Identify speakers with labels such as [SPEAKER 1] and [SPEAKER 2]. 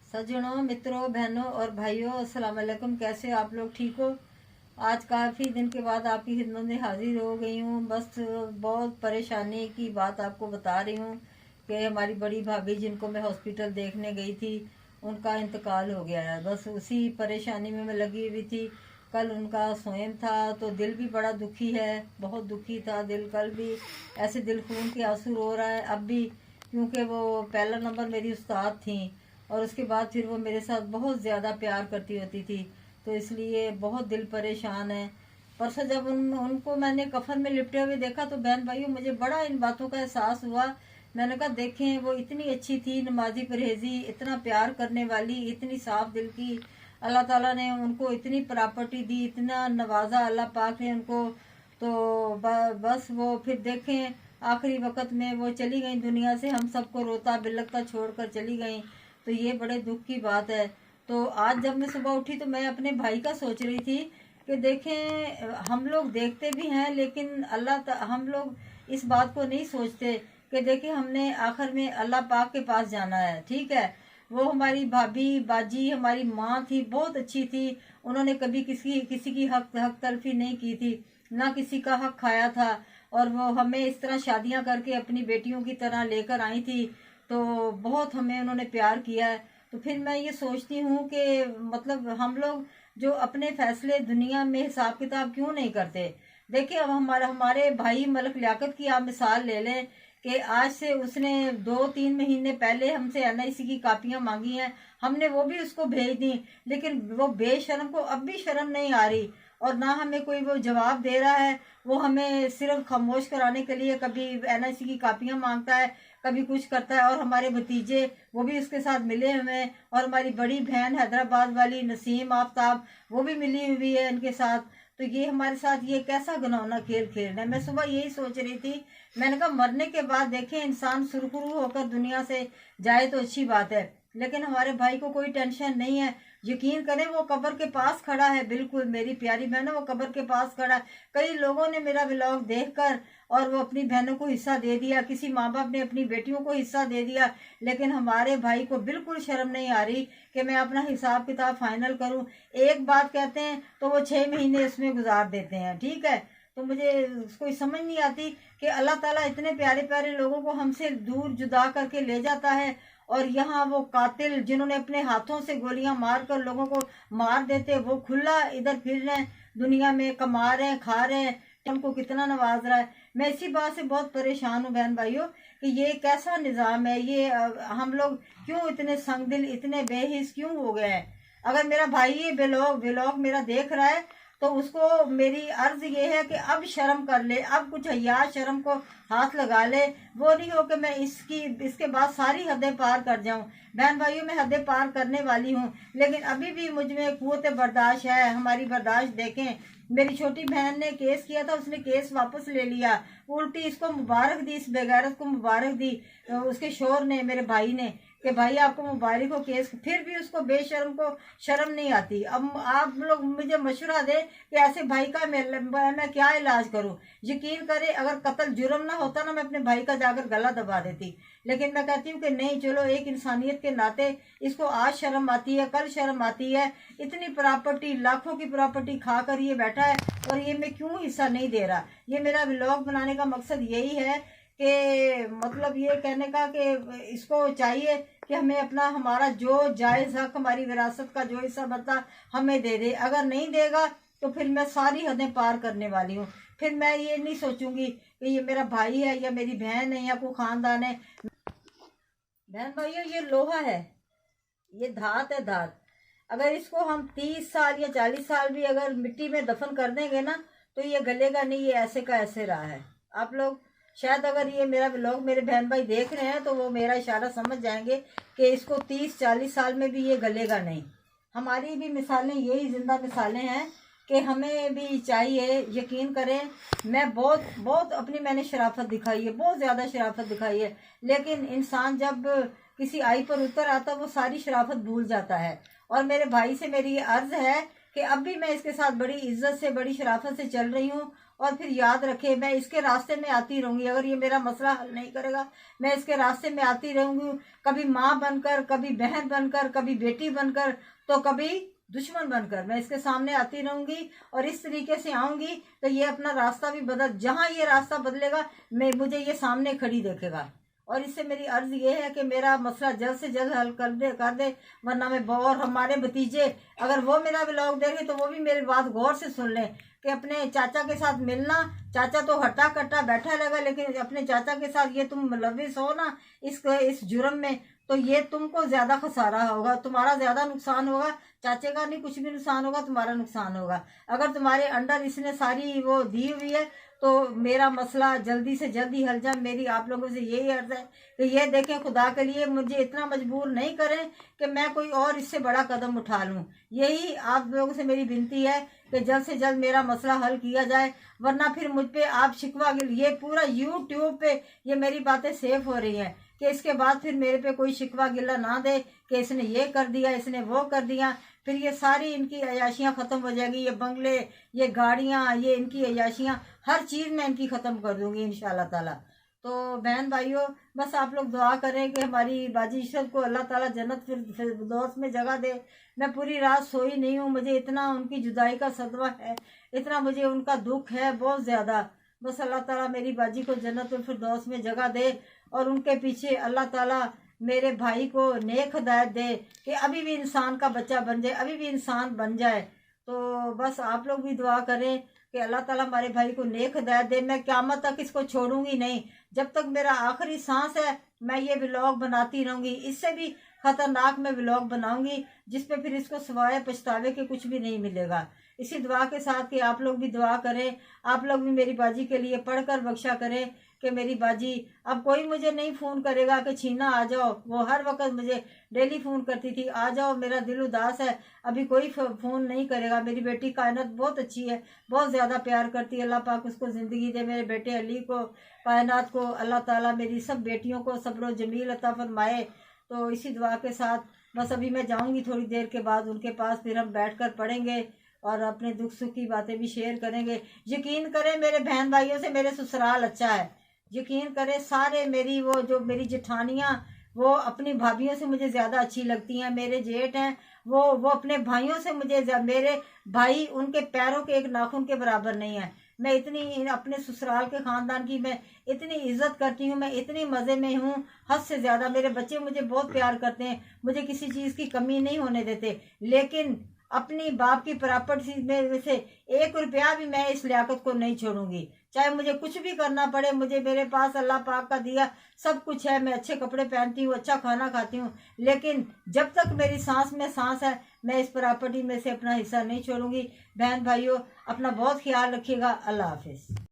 [SPEAKER 1] सज्जनों, मित्रों, बहनों और भाइयों, अस्सलाम वालेकुम। कैसे हो आप लोग? ठीक हो? आज काफ़ी दिन के बाद आपकी खिदमत में हाजिर हो गई हूँ। बस बहुत परेशानी की बात आपको बता रही हूँ कि हमारी बड़ी भाभी जिनको मैं हॉस्पिटल देखने गई थी, उनका इंतकाल हो गया है। बस उसी परेशानी में मैं लगी हुई थी। कल उनका सोएम था तो दिल भी बड़ा दुखी है, बहुत दुखी था दिल। कल भी ऐसे दिल खून के आंसू रो रहा है अब भी, क्योंकि वो पहला नंबर मेरी उस्ताद थी और उसके बाद फिर वो मेरे साथ बहुत ज़्यादा प्यार करती होती थी, तो इसलिए बहुत दिल परेशान है। परसों जब उनको मैंने कफन में लिपटे हुए देखा तो बहन भाइयों मुझे बड़ा इन बातों का एहसास हुआ। मैंने कहा देखें, वो इतनी अच्छी थी, नमाजी परहेजी, इतना प्यार करने वाली, इतनी साफ दिल की। अल्लाह ताला ने उनको इतनी प्रॉपर्टी दी, इतना नवाजा अल्लाह पाक ने उनको। तो बस वो फिर देखें आखिरी वक्त में वो चली गई दुनिया से, हम सबको रोता बिलकता छोड़कर चली गई। तो ये बड़े दुख की बात है। तो आज जब मैं सुबह उठी तो मैं अपने भाई का सोच रही थी कि देखें, हम लोग देखते भी हैं लेकिन हम लोग इस बात को नहीं सोचते कि देखें हमने आखिर में अल्लाह पाक के पास जाना है। ठीक है, वो हमारी भाभी बाजी हमारी माँ थी, बहुत अच्छी थी। उन्होंने कभी किसी की हक तलफी नहीं की थी, ना किसी का हक खाया था। और वो हमें इस तरह शादियां करके अपनी बेटियों की तरह लेकर आई थी, तो बहुत हमें उन्होंने प्यार किया है। तो फिर मैं ये सोचती हूँ कि मतलब हम लोग जो अपने फैसले दुनिया में हिसाब किताब क्यों नहीं करते। देखिए, अब हमारे भाई मलक लियाकत की आप मिसाल ले लें कि आज से उसने 2-3 महीने पहले हमसे एनआईसी की कापियां मांगी हैं, हमने वो भी उसको भेज दी, लेकिन वो बेशर्म को अब भी शर्म नहीं आ रही और ना हमें कोई वो जवाब दे रहा है। वो हमें सिर्फ खामोश कराने के लिए कभी एनआईसी की कापियां मांगता है, कभी कुछ करता है। और हमारे भतीजे वो भी उसके साथ मिले हुए हैं, और हमारी बड़ी बहन हैदराबाद वाली नसीम आफ्ताब वो भी मिली हुई है इनके साथ। तो ये हमारे साथ ये कैसा घिनौना खेल खेल रहे हैं। मैं सुबह यही सोच रही थी, मैंने कहा मरने के बाद देखें इंसान सुरखरू होकर दुनिया से जाए तो अच्छी बात है, लेकिन हमारे भाई को कोई टेंशन नहीं है। यकीन करें वो कब्र के पास खड़ा है, बिल्कुल मेरी प्यारी बहन है, वो कब्र के पास खड़ा है। कई लोगों ने मेरा व्लॉग देखकर और वो अपनी बहनों को हिस्सा दे दिया, किसी माँ बाप ने अपनी बेटियों को हिस्सा दे दिया, लेकिन हमारे भाई को बिल्कुल शर्म नहीं आ रही कि मैं अपना हिसाब किताब फाइनल करूं। एक बात कहते हैं तो वो 6 महीने इसमें गुजार देते हैं। ठीक है, तो मुझे कोई समझ नहीं आती कि अल्लाह ताला इतने प्यारे प्यारे लोगों को हमसे दूर जुदा करके ले जाता है, और यहाँ वो कातिल जिन्होंने अपने हाथों से गोलियां मार कर लोगों को मार देते, वो खुला इधर फिर रहे हैं, दुनिया में कमा रहे हैं, खा रहे हैं, उनको कितना नवाज रहा है। मैं इसी बात से बहुत परेशान हूँ बहन भाइयों कि ये कैसा निज़ाम है। ये हम लोग क्यों इतने संगदिल, इतने बेहिस क्यों हो गए हैं। अगर मेरा भाई ये व्लॉग मेरा देख रहा है तो उसको मेरी अर्ज ये है कि अब शर्म कर ले, अब कुछ हया शर्म को हाथ लगा ले। वो नहीं हो कि मैं इसके बाद सारी हदें पार कर जाऊं। बहन भाइयों, मैं हदें पार करने वाली हूं, लेकिन अभी भी मुझ में कुव्वत बर्दाश्त है। हमारी बर्दाश्त देखें, मेरी छोटी बहन ने केस किया था, उसने केस वापस ले लिया, उल्टी इसको मुबारक दी, इस बेगैरत को मुबारक दी उसके शोहर ने, मेरे भाई ने, कि भाई आपको मुबारक हो केस। फिर भी उसको बेशर्म को शर्म नहीं आती। अब आप लोग मुझे मशवरा दे कि ऐसे भाई का मैं क्या इलाज करूं। यकीन करें, अगर कत्ल जुर्म ना होता ना, मैं अपने भाई का जाकर गला दबा देती, लेकिन मैं कहती हूँ कि नहीं, चलो एक इंसानियत के नाते इसको आज शर्म आती है, कल शर्म आती है। इतनी प्रॉपर्टी, लाखों की प्रॉपर्टी खा कर ये बैठा है और ये मैं क्यों हिस्सा नहीं दे रहा। ये मेरा व्लॉग बनाने का मकसद यही है कि मतलब ये कहने का कि इसको चाहिए कि हमें अपना, हमारा जो जायज़ हक, हमारी विरासत का जो हिस्सा बनता हमें दे दे। अगर नहीं देगा तो फिर मैं सारी हदें पार करने वाली हूँ। फिर मैं ये नहीं सोचूंगी कि ये मेरा भाई है या मेरी बहन है या कोई खानदान है। बहन भाइयों, ये लोहा है, ये धात है, धात। अगर इसको हम 30 साल या 40 साल भी अगर मिट्टी में दफन कर देंगे ना, तो ये गलेगा नहीं, ये ऐसे का ऐसे रहा है। आप लोग शायद अगर ये मेरा व्लॉग मेरे बहन भाई देख रहे हैं तो वो मेरा इशारा समझ जाएंगे कि इसको 30-40 साल में भी ये गलेगा नहीं। हमारी भी मिसालें यही जिंदा मिसालें हैं कि हमें भी चाहिए। यकीन करें, मैं बहुत बहुत अपनी मैंने शराफत दिखाई है, बहुत ज़्यादा शराफत दिखाई है, लेकिन इंसान जब किसी आई पर उतर आता वो सारी शराफत भूल जाता है। और मेरे भाई से मेरी ये अर्ज है कि अब भी मैं इसके साथ बड़ी इज्जत से, बड़ी शराफत से चल रही हूँ, और फिर याद रखे मैं इसके रास्ते में आती रहूंगी। अगर ये मेरा मसला हल नहीं करेगा, मैं इसके रास्ते में आती रहूंगी, कभी माँ बनकर, कभी बहन बनकर, कभी बेटी बनकर, तो कभी दुश्मन बनकर मैं इसके सामने आती रहूंगी। और इस तरीके से आऊंगी तो ये अपना रास्ता भी जहां ये रास्ता बदलेगा मुझे ये सामने खड़ी देखेगा। और इससे मेरी अर्ज ये है कि मेरा मसला जल्द से जल्द हल कर दे, वरना मैं और हमारे भतीजे अगर वो मेरा व्लॉग देखे तो वो भी मेरी बात गौर से सुन लें कि अपने चाचा के साथ मिलना, चाचा तो हट्टा कट्टा बैठा रहेगा, लेकिन अपने चाचा के साथ ये तुम मुलविस हो ना इस जुर्म में, तो ये तुमको ज्यादा खसारा होगा, तुम्हारा ज्यादा नुकसान होगा। चाचे का नहीं कुछ भी नुकसान होगा, तुम्हारा नुकसान होगा। अगर तुम्हारे अंडर इसने सारी वो दी हुई है तो मेरा मसला जल्दी से जल्दी हल जाए। मेरी आप लोगों से यही अर्ज है कि ये देखें, खुदा के लिए मुझे इतना मजबूर नहीं करें कि मैं कोई और इससे बड़ा कदम उठा लूं। यही आप लोगों से मेरी विनती है कि जल्द से जल्द मेरा मसला हल किया जाए, वरना फिर मुझ पे आप शिकवा ये पूरा यूट्यूब पे ये मेरी बातें सेव हो रही हैं कि इसके बाद फिर मेरे पे कोई शिकवा गिला ना दे कि इसने ये कर दिया, इसने वो कर दिया। फिर ये सारी इनकी अयाशियाँ ख़त्म हो जाएगी, ये बंगले, ये गाड़ियाँ, ये इनकी अयाशियाँ, हर चीज़ मैं इनकी ख़त्म कर दूंगी इंशाल्लाह ताला। तो बहन भाइयों, बस आप लोग दुआ करें कि हमारी बाजी इशरत को अल्लाह ताला जन्नत फिरदौस में जगह दे। मैं पूरी रात सोई नहीं हूँ, मुझे इतना उनकी जुदाई का सदमा है, इतना मुझे उनका दुख है बहुत ज़्यादा। बस अल्लाह ताला मेरी बाजी को जन्नत फिरदौस में जगह दे और उनके पीछे अल्लाह ताला मेरे भाई को नेक हिदायत दे कि अभी भी इंसान का बच्चा बन जाए, अभी भी इंसान बन जाए। तो बस आप लोग भी दुआ करें कि अल्लाह ताला हमारे भाई को नेक हिदायत दे। मैं क़यामत तक इसको छोड़ूंगी नहीं, जब तक मेरा आखिरी सांस है मैं ये व्लॉग बनाती रहूंगी। इससे भी खतरनाक मैं व्लॉग बनाऊंगी जिस पे फिर इसको सिवाय पछतावे के कुछ भी नहीं मिलेगा। इसी दुआ के साथ कि आप लोग भी दुआ करें, आप लोग भी मेरी बाजी के लिए पढ़कर बख्शा करें कि मेरी बाजी अब कोई मुझे नहीं फ़ोन करेगा कि छीना आ जाओ। वो हर वक्त मुझे डेली फ़ोन करती थी, आ जाओ मेरा दिल उदास है। अभी कोई फ़ोन नहीं करेगा। मेरी बेटी कायनात बहुत अच्छी है, बहुत ज़्यादा प्यार करती है। अल्लाह पाक उसको ज़िंदगी दे। मेरे बेटे अली को, कायनात को अल्लाह ताला मेरी सब बेटियों को सब्र जमील अता फरमाए। तो इसी दुआ के साथ बस अभी मैं जाऊँगी थोड़ी देर के बाद उनके पास, फिर हम बैठ कर पढ़ेंगे और अपने दुख सुख की बातें भी शेयर करेंगे। यकीन करें मेरे बहन भाइयों से मेरे ससुराल अच्छा है। यकीन करें सारे मेरी वो जो मेरी जेठानियाँ वो अपनी भाभीयों से मुझे ज़्यादा अच्छी लगती हैं। मेरे जेठ हैं वो अपने भाइयों से मेरे भाई उनके पैरों के एक नाखून के बराबर नहीं है। मैं इतनी अपने ससुराल के ख़ानदान की मैं इतनी इज्जत करती हूँ, मैं इतनी मज़े में हूँ हद से ज़्यादा। मेरे बच्चे मुझे बहुत प्यार करते हैं, मुझे किसी चीज़ की कमी नहीं होने देते। लेकिन अपनी बाप की प्रॉपर्टी में से 1 रुपया भी मैं इस लियाकत को नहीं छोड़ूंगी, चाहे मुझे कुछ भी करना पड़े। मुझे मेरे पास अल्लाह पाक का दिया सब कुछ है, मैं अच्छे कपड़े पहनती हूँ, अच्छा खाना खाती हूँ, लेकिन जब तक मेरी सांस में सांस है मैं इस प्रॉपर्टी में से अपना हिस्सा नहीं छोड़ूंगी। बहन भाइयों, अपना बहुत ख्याल रखिएगा। अल्लाह हाफिज़।